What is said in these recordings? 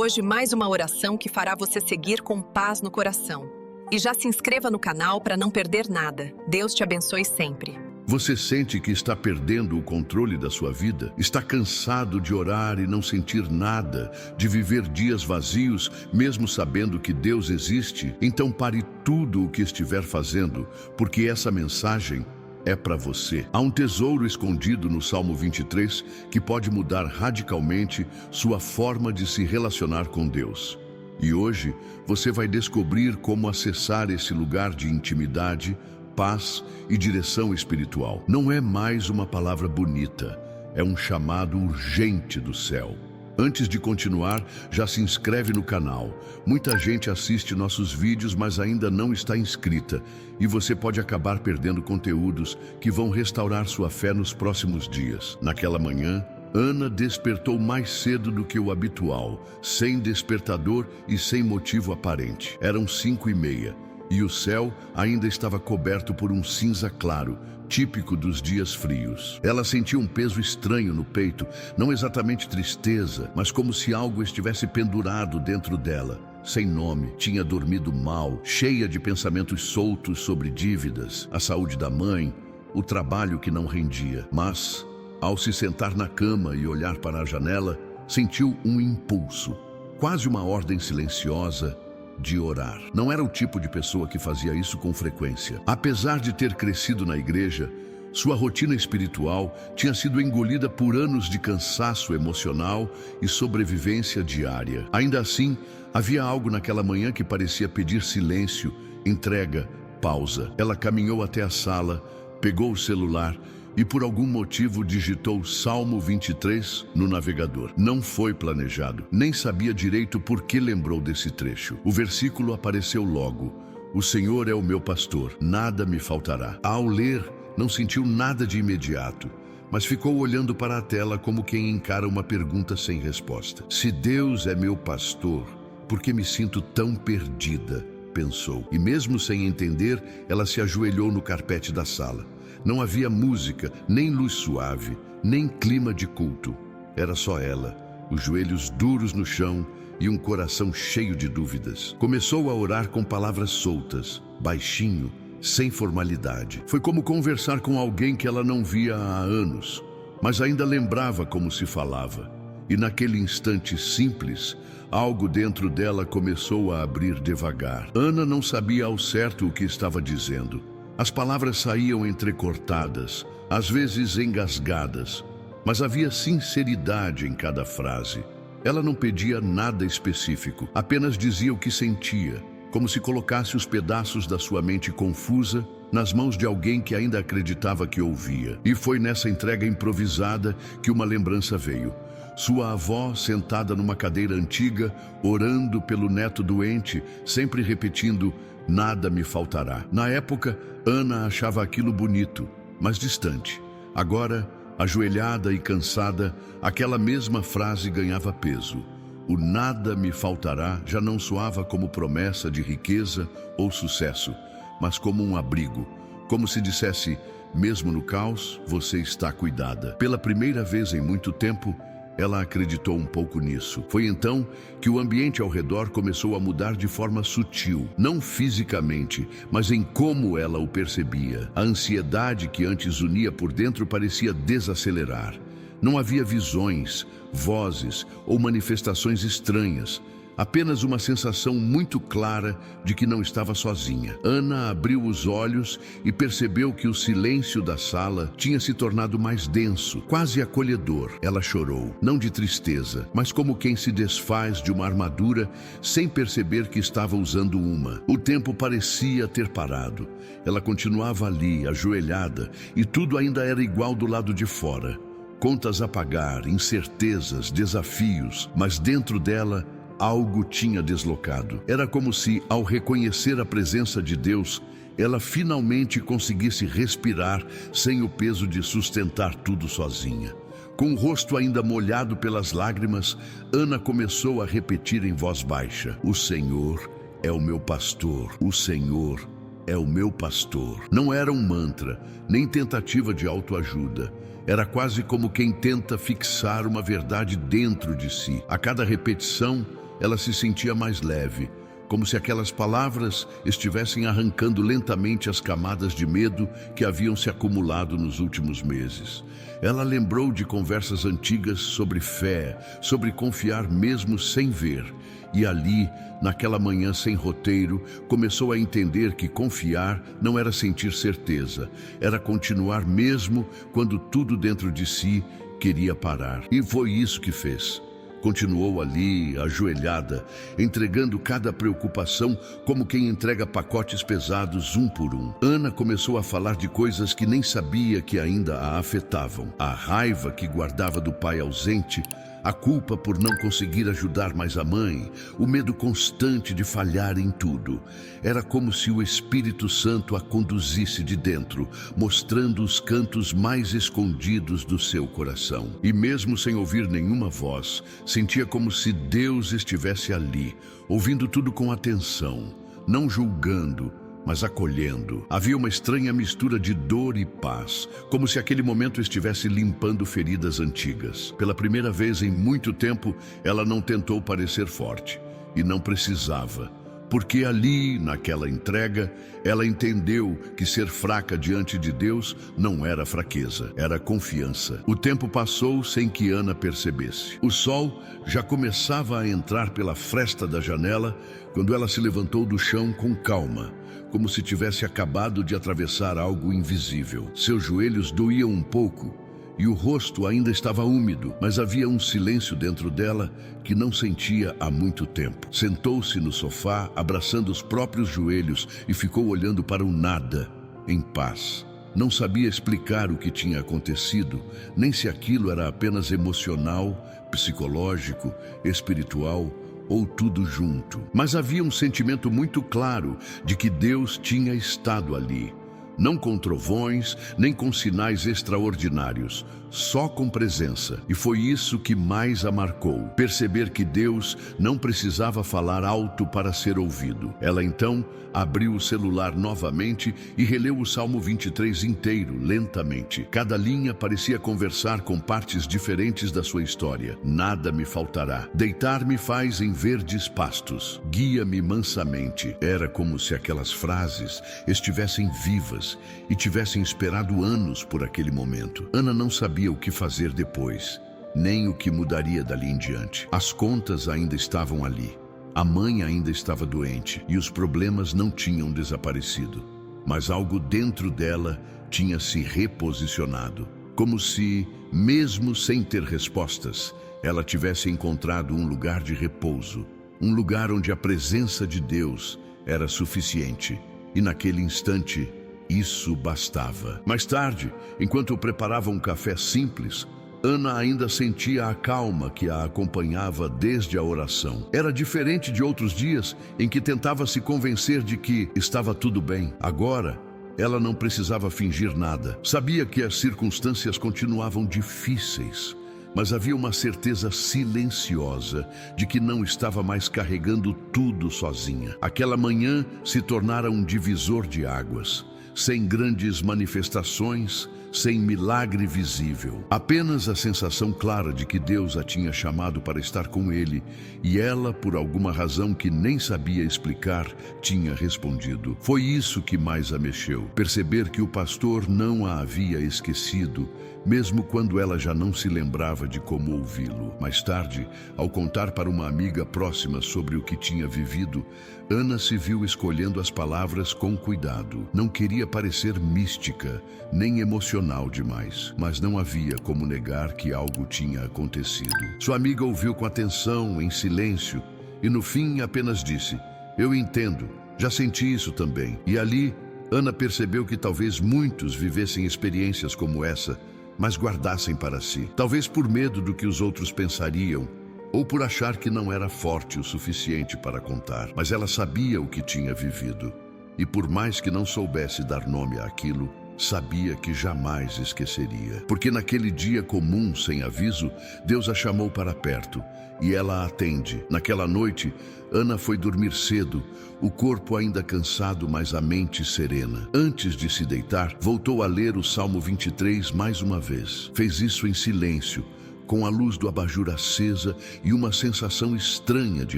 Hoje mais uma oração que fará você seguir com paz no coração. E já se inscreva no canal para não perder nada. Deus te abençoe sempre. Você sente que está perdendo o controle da sua vida? Está cansado de orar e não sentir nada, de viver dias vazios, mesmo sabendo que Deus existe? Então pare tudo o que estiver fazendo, porque essa mensagem é para você. Há um tesouro escondido no Salmo 23 que pode mudar radicalmente sua forma de se relacionar com Deus. E hoje você vai descobrir como acessar esse lugar de intimidade, paz e direção espiritual. Não é mais uma palavra bonita, é um chamado urgente do céu. Antes de continuar, já se inscreve no canal. Muita gente assiste nossos vídeos, mas ainda não está inscrita, e você pode acabar perdendo conteúdos que vão restaurar sua fé nos próximos dias. Naquela manhã, Ana despertou mais cedo do que o habitual, sem despertador e sem motivo aparente. Eram 5:30. E o céu ainda estava coberto por um cinza claro, típico dos dias frios. Ela sentia um peso estranho no peito, não exatamente tristeza, mas como se algo estivesse pendurado dentro dela. Sem nome, tinha dormido mal, cheia de pensamentos soltos sobre dívidas, a saúde da mãe, o trabalho que não rendia. Mas, ao se sentar na cama e olhar para a janela, sentiu um impulso, quase uma ordem silenciosa, de orar. Não era o tipo de pessoa que fazia isso com frequência. Apesar de ter crescido na igreja, sua rotina espiritual tinha sido engolida por anos de cansaço emocional e sobrevivência diária. Ainda assim, havia algo naquela manhã que parecia pedir silêncio, entrega, pausa. Ela caminhou até a sala, pegou o celular e por algum motivo digitou Salmo 23 no navegador. Não foi planejado, nem sabia direito por que lembrou desse trecho. O versículo apareceu logo: "O Senhor é o meu pastor, nada me faltará." Ao ler, não sentiu nada de imediato, mas ficou olhando para a tela como quem encara uma pergunta sem resposta. "Se Deus é meu pastor, por que me sinto tão perdida?" pensou. E mesmo sem entender, ela se ajoelhou no carpete da sala. Não havia música, nem luz suave, nem clima de culto. Era só ela, os joelhos duros no chão e um coração cheio de dúvidas. Começou a orar com palavras soltas, baixinho, sem formalidade. Foi como conversar com alguém que ela não via há anos, mas ainda lembrava como se falava. E naquele instante simples, algo dentro dela começou a abrir devagar. Ana não sabia ao certo o que estava dizendo. As palavras saíam entrecortadas, às vezes engasgadas, mas havia sinceridade em cada frase. Ela não pedia nada específico, apenas dizia o que sentia, como se colocasse os pedaços da sua mente confusa nas mãos de alguém que ainda acreditava que ouvia. E foi nessa entrega improvisada que uma lembrança veio. Sua avó, sentada numa cadeira antiga, orando pelo neto doente, sempre repetindo: "Nada me faltará." Na época, Ana achava aquilo bonito, mas distante. Agora, ajoelhada e cansada, aquela mesma frase ganhava peso. O "nada me faltará" já não soava como promessa de riqueza ou sucesso, mas como um abrigo, como se dissesse: mesmo no caos, você está cuidada. Pela primeira vez em muito tempo, ela acreditou um pouco nisso. Foi então que o ambiente ao redor começou a mudar de forma sutil, não fisicamente, mas em como ela o percebia. A ansiedade que antes unia por dentro parecia desacelerar. Não havia visões, vozes ou manifestações estranhas, apenas uma sensação muito clara de que não estava sozinha. Ana abriu os olhos e percebeu que o silêncio da sala tinha se tornado mais denso, quase acolhedor. Ela chorou, não de tristeza, mas como quem se desfaz de uma armadura sem perceber que estava usando uma. O tempo parecia ter parado. Ela continuava ali, ajoelhada, e tudo ainda era igual do lado de fora. Contas a pagar, incertezas, desafios, mas dentro dela algo tinha deslocado. Era como se, ao reconhecer a presença de Deus, ela finalmente conseguisse respirar sem o peso de sustentar tudo sozinha. Com o rosto ainda molhado pelas lágrimas, Ana começou a repetir em voz baixa: "O Senhor é o meu pastor, o Senhor é o meu pastor." Não era um mantra, nem tentativa de autoajuda. Era quase como quem tenta fixar uma verdade dentro de si. A cada repetição, ela se sentia mais leve, como se aquelas palavras estivessem arrancando lentamente as camadas de medo que haviam se acumulado nos últimos meses. Ela lembrou de conversas antigas sobre fé, sobre confiar mesmo sem ver. E ali, naquela manhã sem roteiro, começou a entender que confiar não era sentir certeza, era continuar mesmo quando tudo dentro de si queria parar. E foi isso que fez. Continuou ali, ajoelhada, entregando cada preocupação como quem entrega pacotes pesados um por um. Ana começou a falar de coisas que nem sabia que ainda a afetavam. A raiva que guardava do pai ausente, a culpa por não conseguir ajudar mais a mãe, o medo constante de falhar em tudo. Era como se o Espírito Santo a conduzisse de dentro, mostrando os cantos mais escondidos do seu coração. E mesmo sem ouvir nenhuma voz, sentia como se Deus estivesse ali, ouvindo tudo com atenção, não julgando, mas acolhendo. Havia uma estranha mistura de dor e paz, como se aquele momento estivesse limpando feridas antigas. Pela primeira vez em muito tempo, ela não tentou parecer forte, e não precisava, porque ali, naquela entrega, ela entendeu que ser fraca diante de Deus não era fraqueza, era confiança. O tempo passou sem que Ana percebesse. O sol já começava a entrar pela fresta da janela quando ela se levantou do chão com calma, como se tivesse acabado de atravessar algo invisível. Seus joelhos doíam um pouco e o rosto ainda estava úmido, mas havia um silêncio dentro dela que não sentia há muito tempo. Sentou-se no sofá, abraçando os próprios joelhos e ficou olhando para o nada, em paz. Não sabia explicar o que tinha acontecido, nem se aquilo era apenas emocional, psicológico, espiritual ou tudo junto. Mas havia um sentimento muito claro de que Deus tinha estado ali. Não com trovões, nem com sinais extraordinários, só com presença. E foi isso que mais a marcou. Perceber que Deus não precisava falar alto para ser ouvido. Ela então abriu o celular novamente e releu o Salmo 23 inteiro, lentamente. Cada linha parecia conversar com partes diferentes da sua história. Nada me faltará. Deitar-me faz em verdes pastos. Guia-me mansamente. Era como se aquelas frases estivessem vivas e tivessem esperado anos por aquele momento. Ana não sabia o que fazer depois, nem o que mudaria dali em diante. As contas ainda estavam ali. A mãe ainda estava doente e os problemas não tinham desaparecido. Mas algo dentro dela tinha se reposicionado. Como se, mesmo sem ter respostas, ela tivesse encontrado um lugar de repouso. Um lugar onde a presença de Deus era suficiente. E naquele instante, isso bastava. Mais tarde, enquanto preparava um café simples, Ana ainda sentia a calma que a acompanhava desde a oração. Era diferente de outros dias em que tentava se convencer de que estava tudo bem. Agora, ela não precisava fingir nada. Sabia que as circunstâncias continuavam difíceis, mas havia uma certeza silenciosa de que não estava mais carregando tudo sozinha. Aquela manhã se tornara um divisor de águas, sem grandes manifestações, sem milagre visível. Apenas a sensação clara de que Deus a tinha chamado para estar com ele, e ela, por alguma razão que nem sabia explicar, tinha respondido. Foi isso que mais a mexeu. Perceber que o pastor não a havia esquecido, mesmo quando ela já não se lembrava de como ouvi-lo. Mais tarde, ao contar para uma amiga próxima sobre o que tinha vivido, Ana se viu escolhendo as palavras com cuidado. Não queria parecer mística, nem emocional demais, mas não havia como negar que algo tinha acontecido. Sua amiga ouviu com atenção, em silêncio, e no fim apenas disse: "Eu entendo, já senti isso também." E ali, Ana percebeu que talvez muitos vivessem experiências como essa, mas guardassem para si. Talvez por medo do que os outros pensariam, ou por achar que não era forte o suficiente para contar. Mas ela sabia o que tinha vivido, e por mais que não soubesse dar nome àquilo, sabia que jamais esqueceria. Porque naquele dia comum, sem aviso, Deus a chamou para perto, e ela a atende. Naquela noite, Ana foi dormir cedo, o corpo ainda cansado, mas a mente serena. Antes de se deitar, voltou a ler o Salmo 23 mais uma vez. Fez isso em silêncio, com a luz do abajur acesa e uma sensação estranha de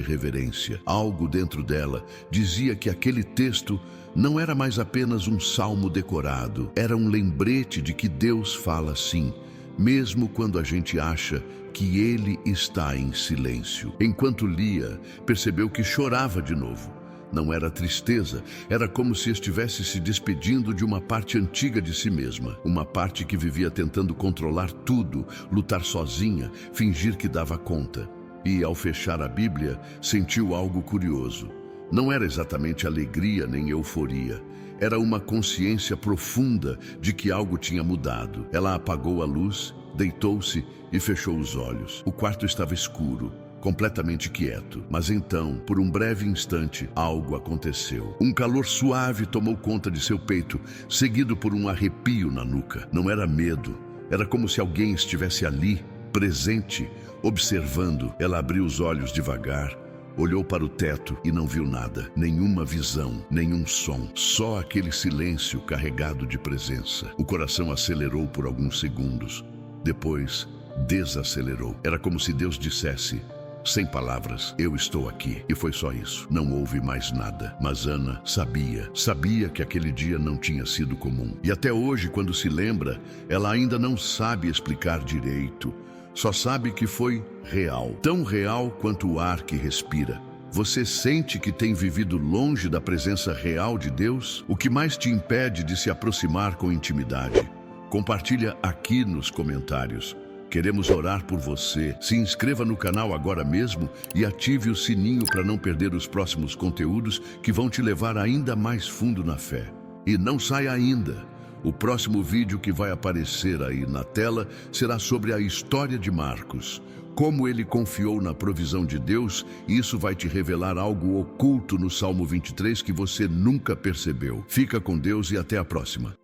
reverência. Algo dentro dela dizia que aquele texto não era mais apenas um salmo decorado, era um lembrete de que Deus fala sim, mesmo quando a gente acha que Ele está em silêncio. Enquanto lia, percebeu que chorava de novo. Não era tristeza, era como se estivesse se despedindo de uma parte antiga de si mesma. Uma parte que vivia tentando controlar tudo, lutar sozinha, fingir que dava conta. E, ao fechar a Bíblia, sentiu algo curioso. Não era exatamente alegria nem euforia. Era uma consciência profunda de que algo tinha mudado. Ela apagou a luz, deitou-se e fechou os olhos. O quarto estava escuro, completamente quieto. Mas então, por um breve instante, algo aconteceu. Um calor suave tomou conta de seu peito, seguido por um arrepio na nuca. Não era medo, era como se alguém estivesse ali, presente, observando. Ela abriu os olhos devagar, olhou para o teto e não viu nada. Nenhuma visão, nenhum som. Só aquele silêncio carregado de presença. O coração acelerou por alguns segundos. Depois, desacelerou. Era como se Deus dissesse, sem palavras, eu estou aqui. E foi só isso. Não houve mais nada. Mas Ana sabia que aquele dia não tinha sido comum. E até hoje, quando se lembra, ela ainda não sabe explicar direito. Só sabe que foi real. Tão real quanto o ar que respira. Você sente que tem vivido longe da presença real de Deus? O que mais te impede de se aproximar com intimidade? Compartilha aqui nos comentários. Queremos orar por você. Se inscreva no canal agora mesmo e ative o sininho para não perder os próximos conteúdos que vão te levar ainda mais fundo na fé. E não saia ainda. O próximo vídeo que vai aparecer aí na tela será sobre a história de Marcos. Como ele confiou na provisão de Deus, e isso vai te revelar algo oculto no Salmo 23 que você nunca percebeu. Fica com Deus e até a próxima.